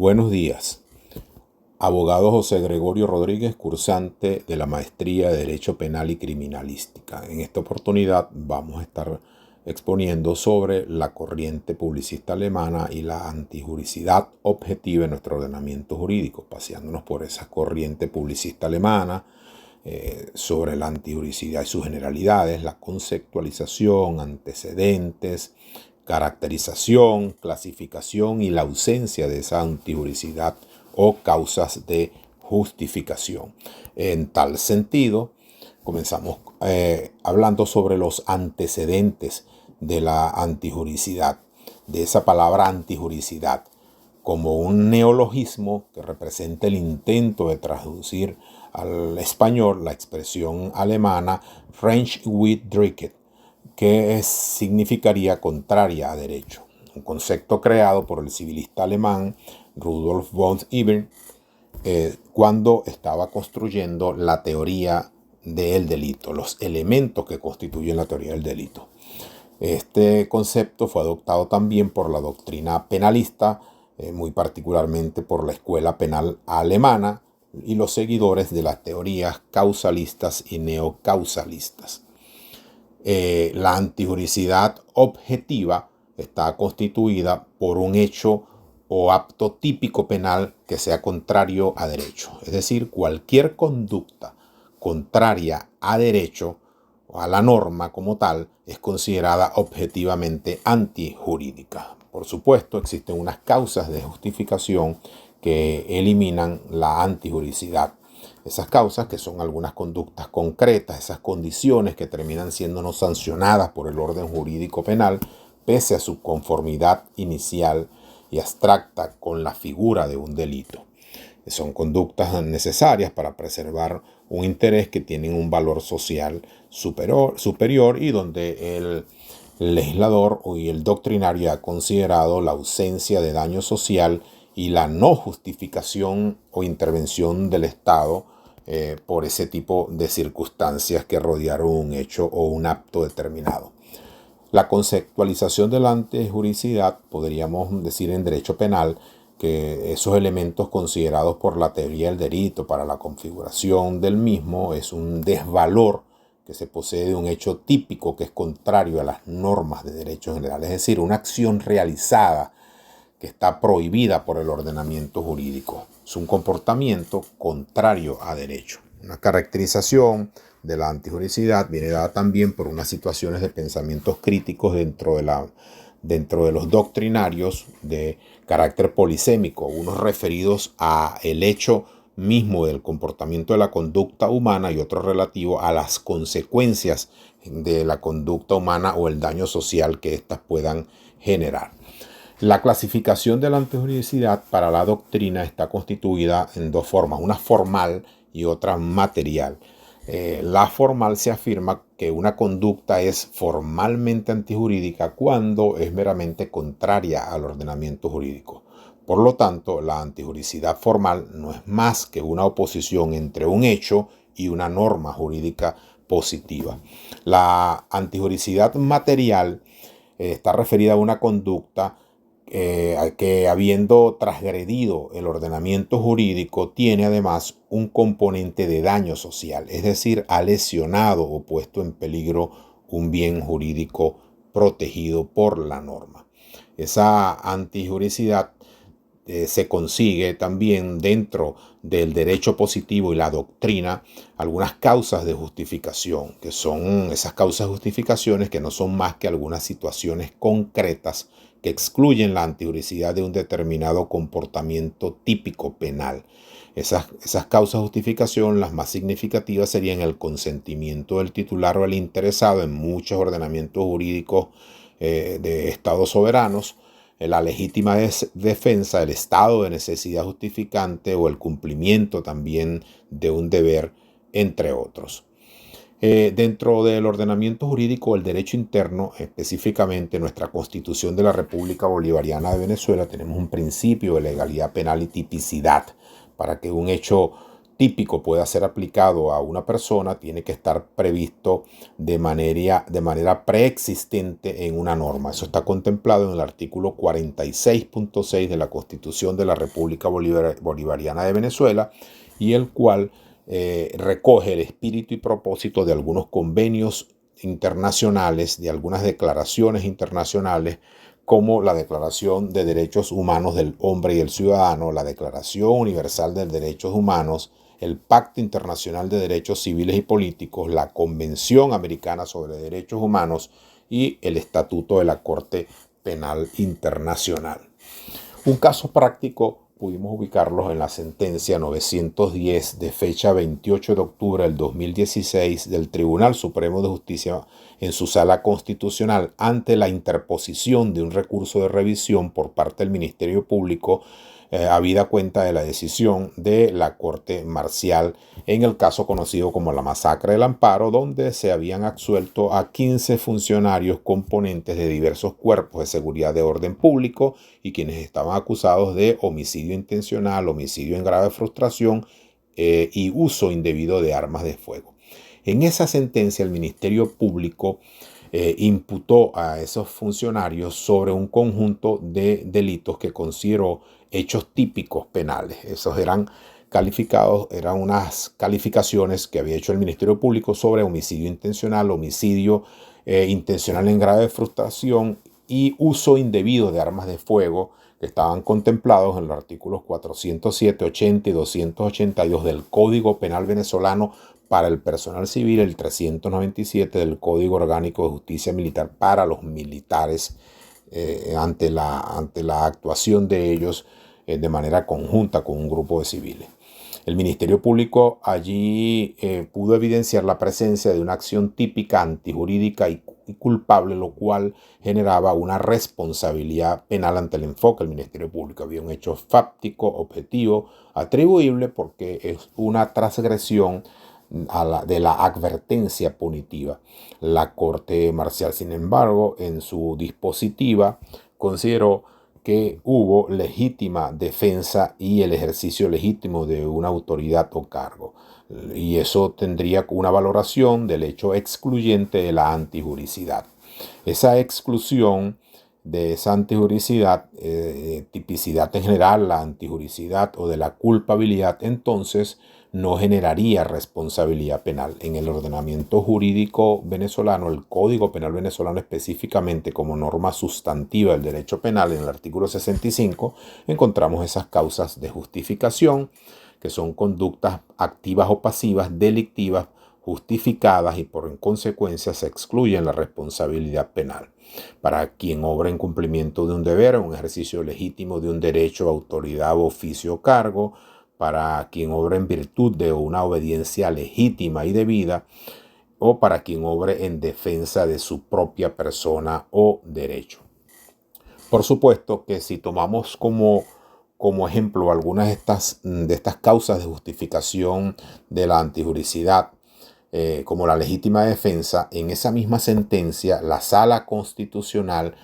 Buenos días. Abogado José Gregorio Rodríguez, cursante de la Maestría de Derecho Penal y Criminalística. En esta oportunidad vamos a estar exponiendo sobre la corriente publicista alemana y la antijuricidad objetiva en nuestro ordenamiento jurídico, paseándonos por esa corriente publicista alemana, sobre la antijuricidad y sus generalidades, la conceptualización, antecedentes, caracterización, clasificación y la ausencia de esa antijuricidad o causas de justificación. En tal sentido, comenzamos hablando sobre los antecedentes de la antijuricidad, de esa palabra antijuricidad, como un neologismo que representa el intento de traducir al español la expresión alemana rechtswidrig, que significaría contraria a derecho, un concepto creado por el civilista alemán Rudolf von Ibert cuando estaba construyendo la teoría del delito, los elementos que constituyen la teoría del delito. Este concepto fue adoptado también por la doctrina penalista, muy particularmente por la escuela penal alemana y los seguidores de las teorías causalistas y neocausalistas. La antijuricidad objetiva está constituida por un hecho o acto típico penal que sea contrario a derecho. Es decir, cualquier conducta contraria a derecho o a la norma como tal es considerada objetivamente antijurídica. Por supuesto, existen unas causas de justificación que eliminan la antijuricidad. Esas causas, que son algunas conductas concretas, esas condiciones que terminan siendo no sancionadas por el orden jurídico penal, pese a su conformidad inicial y abstracta con la figura de un delito. Son conductas necesarias para preservar un interés que tienen un valor social superior y donde el legislador y el doctrinario ha considerado la ausencia de daño social y la no justificación o intervención del Estado por ese tipo de circunstancias que rodearon un hecho o un acto determinado. La conceptualización de la antijuricidad, podríamos decir en derecho penal, que esos elementos considerados por la teoría del delito para la configuración del mismo es un desvalor que se posee de un hecho típico que es contrario a las normas de derecho general, es decir, una acción realizada que está prohibida por el ordenamiento jurídico. Es un comportamiento contrario a derecho. Una caracterización de la antijuricidad viene dada también por unas situaciones de pensamientos críticos dentro de los doctrinarios de carácter polisémico, unos referidos a el hecho mismo del comportamiento de la conducta humana y otro relativo a las consecuencias de la conducta humana o el daño social que éstas puedan generar. La clasificación de la antijuricidad para la doctrina está constituida en dos formas, una formal y otra material. La formal se afirma que una conducta es formalmente antijurídica cuando es meramente contraria al ordenamiento jurídico. Por lo tanto, la antijuricidad formal no es más que una oposición entre un hecho y una norma jurídica positiva. La antijuricidad material está referida a una conducta que, habiendo transgredido el ordenamiento jurídico, tiene además un componente de daño social, es decir, ha lesionado o puesto en peligro un bien jurídico protegido por la norma. Esa antijuricidad se consigue también dentro del derecho positivo y la doctrina algunas causas de justificación, que son esas causas de justificaciones que no son más que algunas situaciones concretas que excluyen la antijuricidad de un determinado comportamiento típico penal. Esas causas de justificación, las más significativas, serían el consentimiento del titular o el interesado en muchos ordenamientos jurídicos de estados soberanos, la legítima defensa, el estado de necesidad justificante o el cumplimiento también de un deber, entre otros. Dentro del ordenamiento jurídico del derecho interno, específicamente nuestra Constitución de la República Bolivariana de Venezuela, tenemos un principio de legalidad penal y tipicidad para que un hecho típico pueda ser aplicado a una persona, tiene que estar previsto de manera preexistente en una norma. Eso está contemplado en el artículo 46.6 de la Constitución de la República Bolivariana de Venezuela, y el cual recoge el espíritu y propósito de algunos convenios internacionales, de algunas declaraciones internacionales, como la Declaración de Derechos Humanos del Hombre y el Ciudadano, la Declaración Universal de Derechos Humanos, el Pacto Internacional de Derechos Civiles y Políticos, la Convención Americana sobre Derechos Humanos y el Estatuto de la Corte Penal Internacional. Un caso práctico pudimos ubicarlos en la sentencia 910 de fecha 28 de octubre del 2016 del Tribunal Supremo de Justicia en su sala constitucional ante la interposición de un recurso de revisión por parte del Ministerio Público, habida cuenta de la decisión de la Corte Marcial en el caso conocido como la Masacre del Amparo, donde se habían absuelto a 15 funcionarios componentes de diversos cuerpos de seguridad de orden público y quienes estaban acusados de homicidio intencional, homicidio en grave frustración y uso indebido de armas de fuego. En esa sentencia, el Ministerio Público imputó a esos funcionarios sobre un conjunto de delitos que consideró hechos típicos penales. Esos eran unas calificaciones que había hecho el Ministerio Público sobre homicidio intencional, homicidio intencional en grave frustración y uso indebido de armas de fuego, que estaban contemplados en los artículos 407, 80 y 282 del Código Penal venezolano para el personal civil, el 397 del Código Orgánico de Justicia Militar para los militares, ante la actuación de ellos de manera conjunta con un grupo de civiles. El Ministerio Público allí pudo evidenciar la presencia de una acción típica antijurídica y culpable, lo cual generaba una responsabilidad penal ante el enfoque del Ministerio Público. Había un hecho fáctico, objetivo, atribuible, porque es una transgresión de la advertencia punitiva. La Corte Marcial, sin embargo, en su dispositiva, consideró que hubo legítima defensa y el ejercicio legítimo de una autoridad o cargo. Y eso tendría una valoración del hecho excluyente de la antijuricidad. Esa exclusión de esa antijuricidad, tipicidad en general, la antijuricidad o de la culpabilidad, entonces no generaría responsabilidad penal. En el ordenamiento jurídico venezolano, el Código Penal venezolano específicamente como norma sustantiva del derecho penal, en el artículo 65, encontramos esas causas de justificación, que son conductas activas o pasivas delictivas justificadas y por en consecuencia se excluyen la responsabilidad penal. Para quien obra en cumplimiento de un deber, un ejercicio legítimo de un derecho, autoridad, oficio o cargo, para quien obra en virtud de una obediencia legítima y debida, o para quien obre en defensa de su propia persona o derecho. Por supuesto que si tomamos como ejemplo algunas de estas causas de justificación de la antijuricidad, como la legítima defensa, en esa misma sentencia, la Sala Constitucional,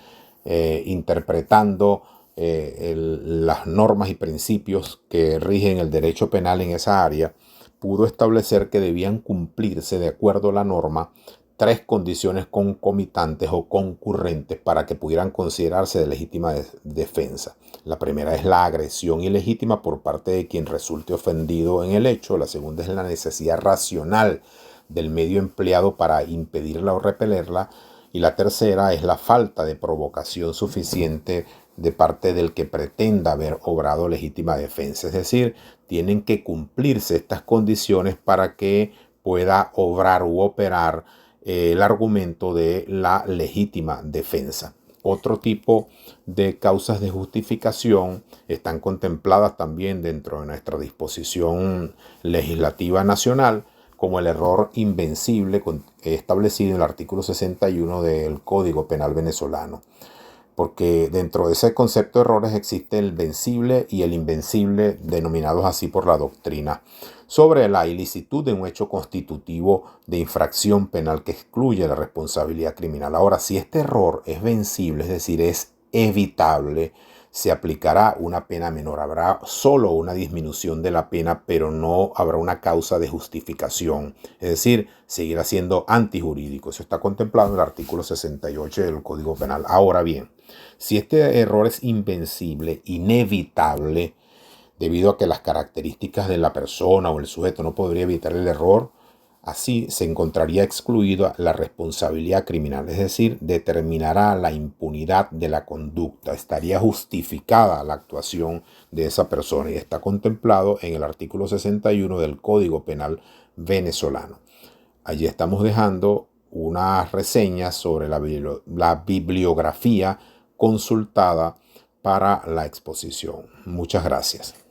interpretando las normas y principios que rigen el derecho penal en esa área, pudo establecer que debían cumplirse, de acuerdo a la norma, 3 condiciones concomitantes o concurrentes para que pudieran considerarse de legítima defensa. La primera es la agresión ilegítima por parte de quien resulte ofendido en el hecho. La segunda es la necesidad racional del medio empleado para impedirla o repelerla. Y la tercera es la falta de provocación suficiente de parte del que pretenda haber obrado legítima defensa. Es decir, tienen que cumplirse estas condiciones para que pueda obrar u operar el argumento de la legítima defensa. Otro tipo de causas de justificación están contempladas también dentro de nuestra disposición legislativa nacional, como el error invencible establecido en el artículo 61 del Código Penal venezolano. Porque dentro de ese concepto de errores existe el vencible y el invencible, denominados así por la doctrina, sobre la ilicitud de un hecho constitutivo de infracción penal que excluye la responsabilidad criminal. Ahora, si este error es vencible, es decir, es evitable, se aplicará una pena menor. Habrá solo una disminución de la pena, pero no habrá una causa de justificación. Es decir, seguirá siendo antijurídico. Eso está contemplado en el artículo 68 del Código Penal. Ahora bien, si este error es invencible, inevitable, debido a que las características de la persona o el sujeto no podría evitar el error, así se encontraría excluida la responsabilidad criminal, es decir, determinará la impunidad de la conducta, estaría justificada la actuación de esa persona y está contemplado en el artículo 61 del Código Penal venezolano. Allí estamos dejando unas reseñas sobre la bibliografía consultada para la exposición. Muchas gracias.